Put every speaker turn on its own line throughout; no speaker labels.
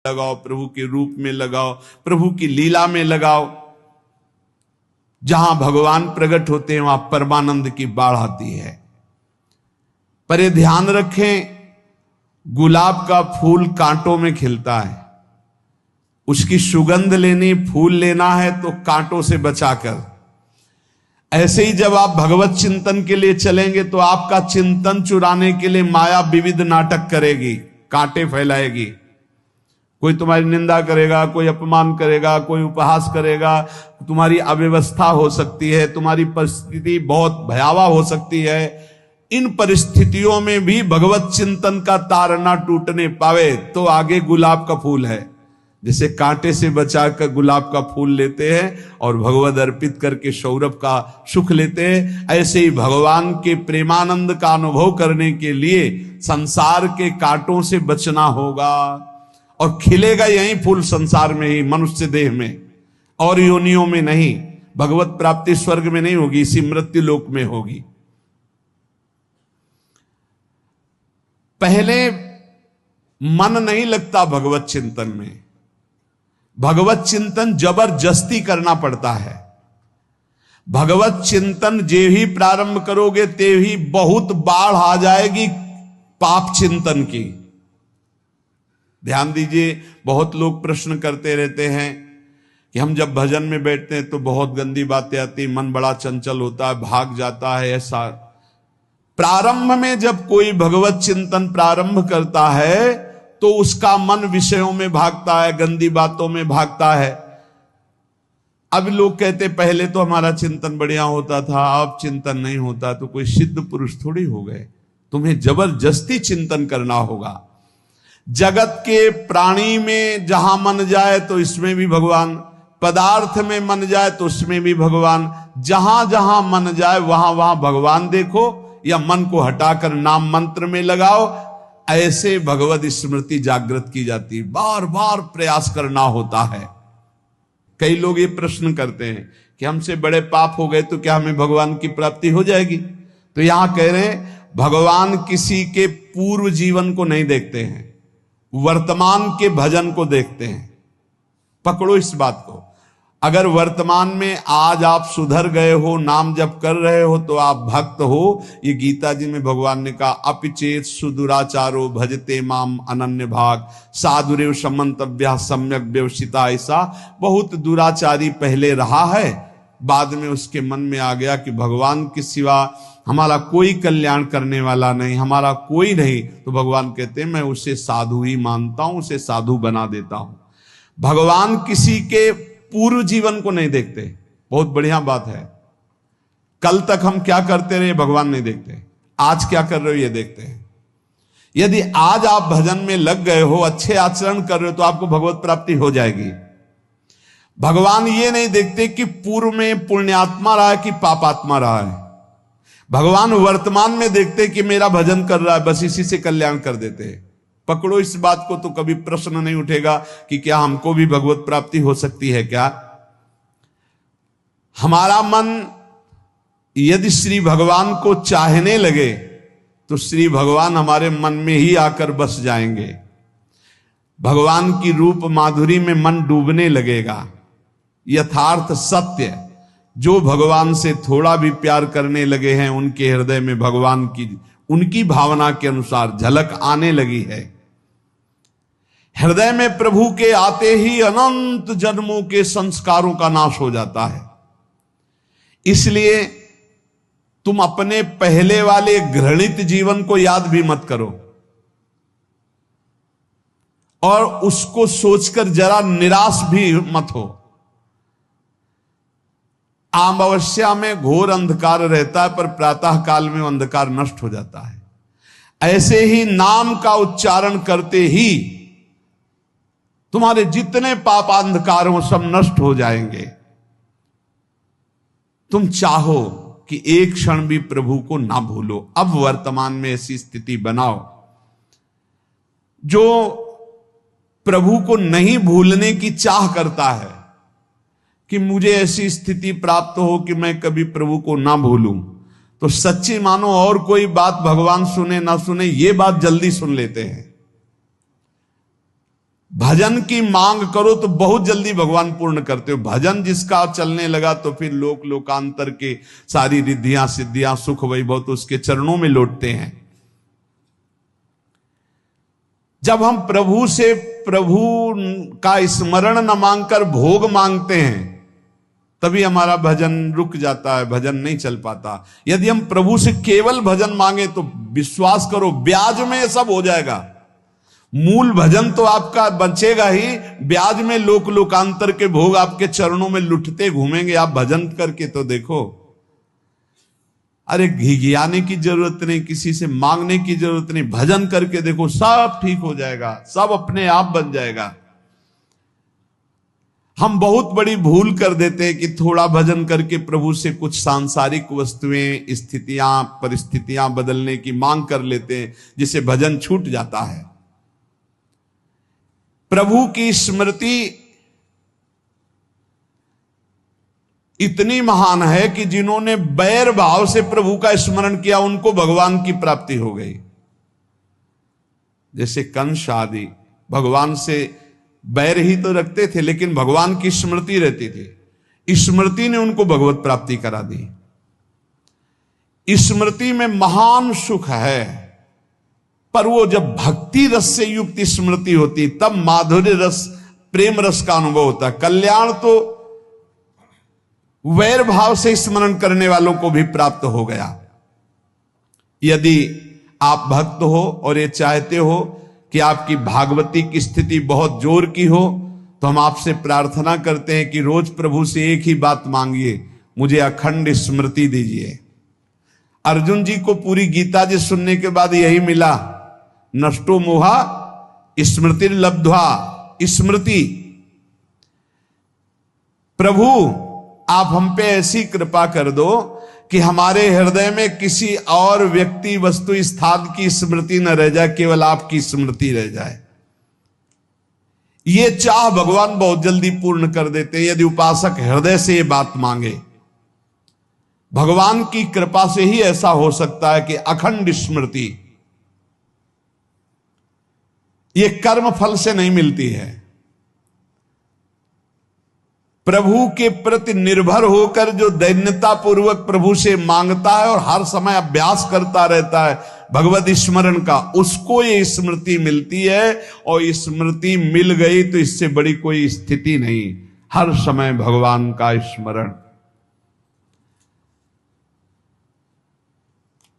लगाओ, प्रभु के रूप में लगाओ, प्रभु की लीला में लगाओ। जहां भगवान प्रकट होते हैं वहां परमानंद की बाढ़ आती है। पर ये ध्यान रखें, गुलाब का फूल कांटों में खिलता है, उसकी सुगंध लेनी, फूल लेना है तो कांटों से बचाकर। ऐसे ही जब आप भगवत चिंतन के लिए चलेंगे तो आपका चिंतन चुराने के लिए माया विविध नाटक करेगी, कांटे फैलाएगी। कोई तुम्हारी निंदा करेगा, कोई अपमान करेगा, कोई उपहास करेगा, तुम्हारी अव्यवस्था हो सकती है, तुम्हारी परिस्थिति बहुत भयावह हो सकती है। इन परिस्थितियों में भी भगवत चिंतन का तार ना टूटने पावे तो आगे गुलाब का फूल है। जैसे कांटे से बचाकर गुलाब का फूल लेते हैं और भगवद अर्पित करके सौरभ का सुख लेते हैं, ऐसे ही भगवान के प्रेमानंद का अनुभव करने के लिए संसार के कांटों से बचना होगा। और खिलेगा यही फूल संसार में ही, मनुष्य देह में, और योनियों में नहीं। भगवत प्राप्ति स्वर्ग में नहीं होगी, इसी मृत्यु लोक में होगी। पहले मन नहीं लगता भगवत चिंतन में, भगवत चिंतन जबरदस्ती करना पड़ता है। भगवत चिंतन जे ही प्रारंभ करोगे ते ही बहुत बाढ़ आ जाएगी पाप चिंतन की। ध्यान दीजिए, बहुत लोग प्रश्न करते रहते हैं कि हम जब भजन में बैठते हैं तो बहुत गंदी बातें आती, मन बड़ा चंचल होता है, भाग जाता है। ऐसा प्रारंभ में जब कोई भगवत चिंतन प्रारंभ करता है तो उसका मन विषयों में भागता है, गंदी बातों में भागता है। अब लोग कहते पहले तो हमारा चिंतन बढ़िया होता था, अब चिंतन नहीं होता। तो कोई सिद्ध पुरुष थोड़ी हो गए, तुम्हें जबरदस्ती चिंतन करना होगा। जगत के प्राणी में जहां मन जाए तो इसमें भी भगवान, पदार्थ में मन जाए तो उसमें भी भगवान, जहां जहां मन जाए वहां वहां भगवान देखो, या मन को हटाकर नाम मंत्र में लगाओ। ऐसे भगवत स्मृति जागृत की जाती है, बार बार प्रयास करना होता है। कई लोग ये प्रश्न करते हैं कि हमसे बड़े पाप हो गए तो क्या हमें भगवान की प्राप्ति हो जाएगी? तो यहां कह रहे हैं भगवान किसी के पूर्व जीवन को नहीं देखते हैं, वर्तमान के भजन को देखते हैं। पकड़ो इस बात को। अगर वर्तमान में आज आप सुधर गए हो, नाम जप कर रहे हो, तो आप भक्त हो। ये गीता जी में भगवान ने कहा, अपिचेत सुदुराचारो भजते माम अनन्य भाग साधुरेव समंतव्या सम्यक व्यवसिता। ऐसा बहुत दुराचारी पहले रहा है, बाद में उसके मन में आ गया कि भगवान के सिवा हमारा कोई कल्याण करने वाला नहीं, हमारा कोई नहीं। तो भगवान कहते हैं मैं उसे साधु ही मानता हूं, उसे साधु बना देता हूं। भगवान किसी के पूर्व जीवन को नहीं देखते। बहुत बढ़िया बात है। कल तक हम क्या करते रहे भगवान नहीं देखते, आज क्या कर रहे हो ये देखते हैं। यदि आज आप भजन में लग गए हो, अच्छे आचरण कर रहे हो, तो आपको भगवत प्राप्ति हो जाएगी। भगवान ये नहीं देखते कि पूर्व में पुण्यात्मा रहा है कि पापात्मा रहा है। भगवान वर्तमान में देखते कि मेरा भजन कर रहा है, बस इसी से कल्याण कर देते हैं। पकड़ो इस बात को, तो कभी प्रश्न नहीं उठेगा कि क्या हमको भी भगवत प्राप्ति हो सकती है क्या। हमारा मन यदि श्री भगवान को चाहने लगे तो श्री भगवान हमारे मन में ही आकर बस जाएंगे। भगवान की रूप माधुरी में मन डूबने लगेगा। यथार्थ सत्य, जो भगवान से थोड़ा भी प्यार करने लगे हैं उनके हृदय में भगवान की, उनकी भावना के अनुसार झलक आने लगी है। हृदय में प्रभु के आते ही अनंत जन्मों के संस्कारों का नाश हो जाता है। इसलिए तुम अपने पहले वाले घृणित जीवन को याद भी मत करो और उसको सोचकर जरा निराश भी मत हो। अमावस्या में घोर अंधकार रहता है, पर प्रातः काल में अंधकार नष्ट हो जाता है। ऐसे ही नाम का उच्चारण करते ही तुम्हारे जितने पाप अंधकार हो सब नष्ट हो जाएंगे। तुम चाहो कि एक क्षण भी प्रभु को ना भूलो। अब वर्तमान में ऐसी स्थिति बनाओ। जो प्रभु को नहीं भूलने की चाह करता है कि मुझे ऐसी स्थिति प्राप्त हो कि मैं कभी प्रभु को ना भूलूं, तो सच्ची मानो और कोई बात भगवान सुने ना सुने, ये बात जल्दी सुन लेते हैं। भजन की मांग करो तो बहुत जल्दी भगवान पूर्ण करते हो। भजन जिसका चलने लगा तो फिर लोकांतर के सारी रिद्धियां सिद्धियां सुख वैभव तो उसके चरणों में लौटते हैं। जब हम प्रभु से प्रभु का स्मरण न मांगकर भोग मांगते हैं तभी हमारा भजन रुक जाता है, भजन नहीं चल पाता। यदि हम प्रभु से केवल भजन मांगे तो विश्वास करो ब्याज में सब हो जाएगा। मूल भजन तो आपका बचेगा ही, ब्याज में लोकांतर के भोग आपके चरणों में लुटते घूमेंगे। आप भजन करके तो देखो, अरे घिघियाने की जरूरत नहीं, किसी से मांगने की जरूरत नहीं, भजन करके देखो सब ठीक हो जाएगा, सब अपने आप बन जाएगा। हम बहुत बड़ी भूल कर देते हैं कि थोड़ा भजन करके प्रभु से कुछ सांसारिक वस्तुएं स्थितियां परिस्थितियां बदलने की मांग कर लेते हैं, जिससे भजन छूट जाता है। प्रभु की स्मृति इतनी महान है कि जिन्होंने बैर भाव से प्रभु का स्मरण किया उनको भगवान की प्राप्ति हो गई। जैसे कंस आदि भगवान से बैर ही तो रखते थे लेकिन भगवान की स्मृति रहती थी, स्मृति ने उनको भगवत प्राप्ति करा दी। स्मृति में महान सुख है, पर वो जब भक्ति रस से युक्त स्मृति होती तब माधुर्य रस प्रेम रस का अनुभव होता है। कल्याण तो वैर भाव से स्मरण करने वालों को भी प्राप्त हो गया। यदि आप भक्त हो और ये चाहते हो कि आपकी भागवती की स्थिति बहुत जोर की हो तो हम आपसे प्रार्थना करते हैं कि रोज प्रभु से एक ही बात मांगिए, मुझे अखंड स्मृति दीजिए। अर्जुन जी को पूरी गीता जी सुनने के बाद यही मिला, नष्टो मोहा स्मृति लब्ध्वा। स्मृति, प्रभु आप हम पे ऐसी कृपा कर दो कि हमारे हृदय में किसी और व्यक्ति वस्तु स्थान की स्मृति न रह जाए, केवल आपकी स्मृति रह जाए। ये चाह भगवान बहुत जल्दी पूर्ण कर देते हैं यदि उपासक हृदय से ये बात मांगे। भगवान की कृपा से ही ऐसा हो सकता है कि अखंड स्मृति ये कर्म फल से नहीं मिलती है। प्रभु के प्रति निर्भर होकर जो दैन्यता पूर्वक प्रभु से मांगता है और हर समय अभ्यास करता रहता है भगवत स्मरण का, उसको ये स्मृति मिलती है। और स्मृति मिल गई तो इससे बड़ी कोई स्थिति नहीं, हर समय भगवान का स्मरण।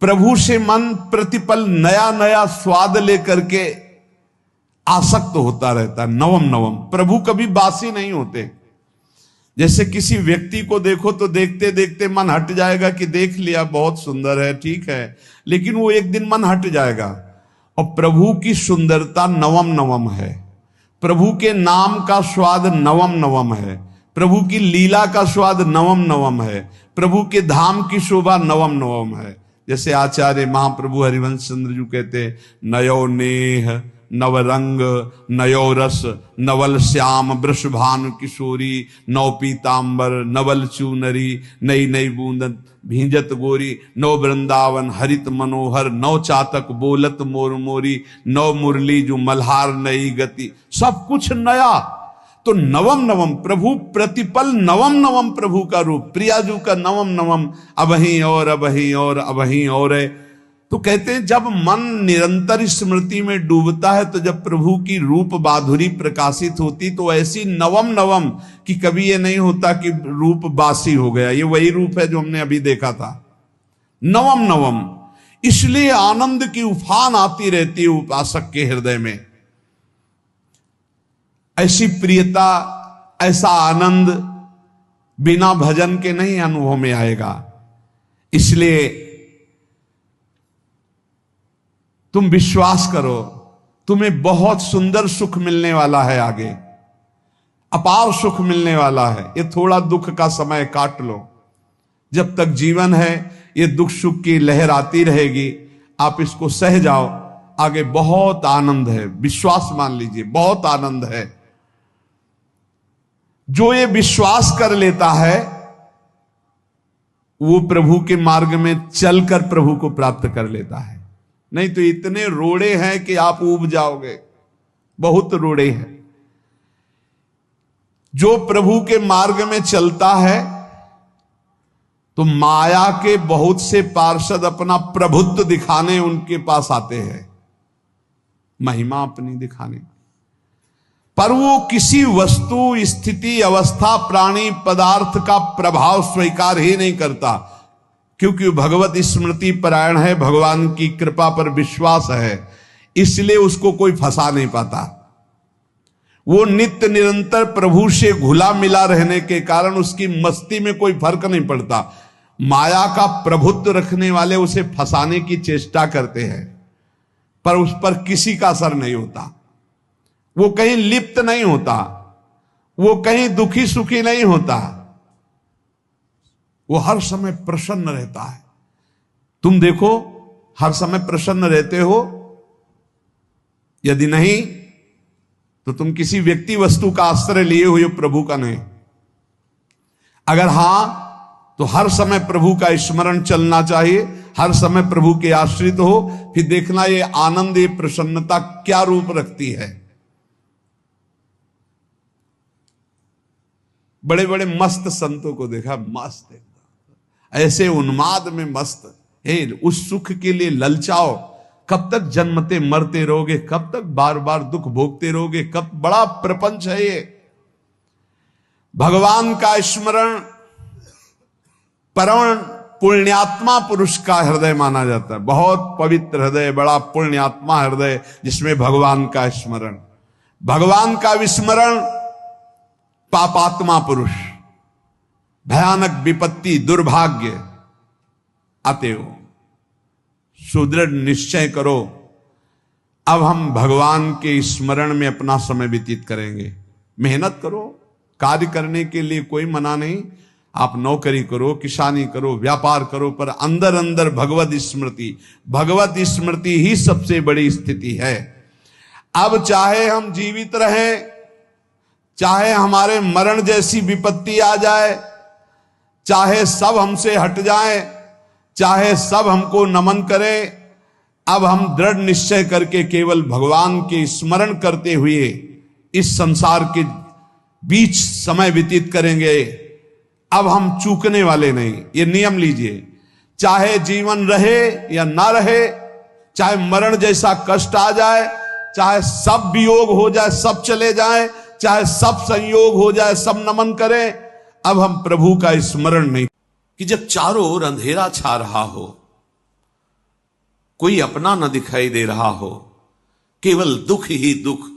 प्रभु से मन प्रतिपल नया नया स्वाद लेकर के आसक्त होता रहता है, नवम नवम। प्रभु कभी बासी नहीं होते। जैसे किसी व्यक्ति को देखो तो देखते देखते मन हट जाएगा कि देख लिया बहुत सुंदर है, ठीक है, लेकिन वो एक दिन मन हट जाएगा। और प्रभु की सुंदरता नवम नवम है, प्रभु के नाम का स्वाद नवम नवम है, प्रभु की लीला का स्वाद नवम नवम है, प्रभु के धाम की शोभा नवम नवम है। जैसे आचार्य महाप्रभु हरिवंश चंद्र जी कहते, नयो नेह नव रंग नयो रस नवल श्याम वृषभानु किशोरी, नव पीतांबर नवल चूनरी, नई नई बूंदन भींजत गोरी, नव वृंदावन हरित मनोहर, नव चातक बोलत मोर मोरी, नव मुरली जो मल्हार नई गति। सब कुछ नया। तो नवम नवम प्रभु प्रतिपल नवम नवम प्रभु का रूप, प्रियाजू का नवम नवम, अबहीं और अबहीं और अबहीं और है। तो कहते हैं जब मन निरंतर स्मृति में डूबता है तो जब प्रभु की रूप माधुरी प्रकाशित होती तो ऐसी नवम नवम कि कभी ये नहीं होता कि रूप बासी हो गया, ये वही रूप है जो हमने अभी देखा था, नवम नवम। इसलिए आनंद की उफान आती रहती है उपासक के हृदय में। ऐसी प्रियता, ऐसा आनंद बिना भजन के नहीं अनुभव में आएगा। इसलिए तुम विश्वास करो, तुम्हें बहुत सुंदर सुख मिलने वाला है, आगे अपार सुख मिलने वाला है। ये थोड़ा दुख का समय काट लो, जब तक जीवन है ये दुख सुख की लहर आती रहेगी, आप इसको सह जाओ, आगे बहुत आनंद है, विश्वास मान लीजिए बहुत आनंद है। जो ये विश्वास कर लेता है वो प्रभु के मार्ग में चलकर प्रभु को प्राप्त कर लेता है। नहीं तो इतने रोड़े हैं कि आप ऊब जाओगे, बहुत रोड़े हैं। जो प्रभु के मार्ग में चलता है तो माया के बहुत से पार्षद अपना प्रभुत्व दिखाने उनके पास आते हैं, महिमा अपनी दिखाने, पर वो किसी वस्तु, स्थिति, अवस्था, प्राणी, पदार्थ का प्रभाव स्वीकार ही नहीं करता, क्योंकि भगवत स्मृति परायण है, भगवान की कृपा पर विश्वास है, इसलिए उसको कोई फंसा नहीं पाता। वो नित्य निरंतर प्रभु से घुला मिला रहने के कारण उसकी मस्ती में कोई फर्क नहीं पड़ता। माया का प्रभुत्व रखने वाले उसे फंसाने की चेष्टा करते हैं, पर उस पर किसी का असर नहीं होता, वो कहीं लिप्त नहीं होता, वो कहीं दुखी सुखी नहीं होता, वो हर समय प्रसन्न रहता है। तुम देखो, हर समय प्रसन्न रहते हो? यदि नहीं तो तुम किसी व्यक्ति वस्तु का आश्रय लिए हुए प्रभु का नहीं। अगर हां तो हर समय प्रभु का स्मरण चलना चाहिए, हर समय प्रभु के आश्रित हो, फिर देखना ये आनंद, ये प्रसन्नता क्या रूप रखती है। बड़े बड़े मस्त संतों को देखा, मस्त एकदम ऐसे उन्माद में मस्त, हे उस सुख के लिए ललचाओ, कब तक जन्मते मरते रहोगे, कब तक बार बार दुख भोगते रहोगे, कब, बड़ा प्रपंच है ये। भगवान का स्मरण परम पुण्यात्मा पुरुष का हृदय माना जाता है, बहुत पवित्र हृदय, बड़ा पुण्यात्मा हृदय जिसमें भगवान का स्मरण। भगवान का विस्मरण पापात्मा पुरुष, भयानक विपत्ति, दुर्भाग्य। अतएव सुदृढ़ निश्चय करो, अब हम भगवान के स्मरण में अपना समय व्यतीत करेंगे। मेहनत करो, कार्य करने के लिए कोई मना नहीं, आप नौकरी करो, किसानी करो, व्यापार करो, पर अंदर अंदर भगवत स्मृति, भगवत स्मृति ही सबसे बड़ी स्थिति है। अब चाहे हम जीवित रहें, चाहे हमारे मरण जैसी विपत्ति आ जाए, चाहे सब हमसे हट जाए, चाहे सब हमको नमन करें, अब हम दृढ़ निश्चय करके केवल भगवान के स्मरण करते हुए इस संसार के बीच समय व्यतीत करेंगे। अब हम चूकने वाले नहीं, ये नियम लीजिए। चाहे जीवन रहे या ना रहे, चाहे मरण जैसा कष्ट आ जाए, चाहे सब वियोग हो जाए, सब चले जाए, चाहे सब संयोग हो जाए, सब नमन करें, अब हम प्रभु का स्मरण नहीं। कि जब चारों ओर अंधेरा छा रहा हो, कोई अपना न दिखाई दे रहा हो, केवल दुख ही दुख,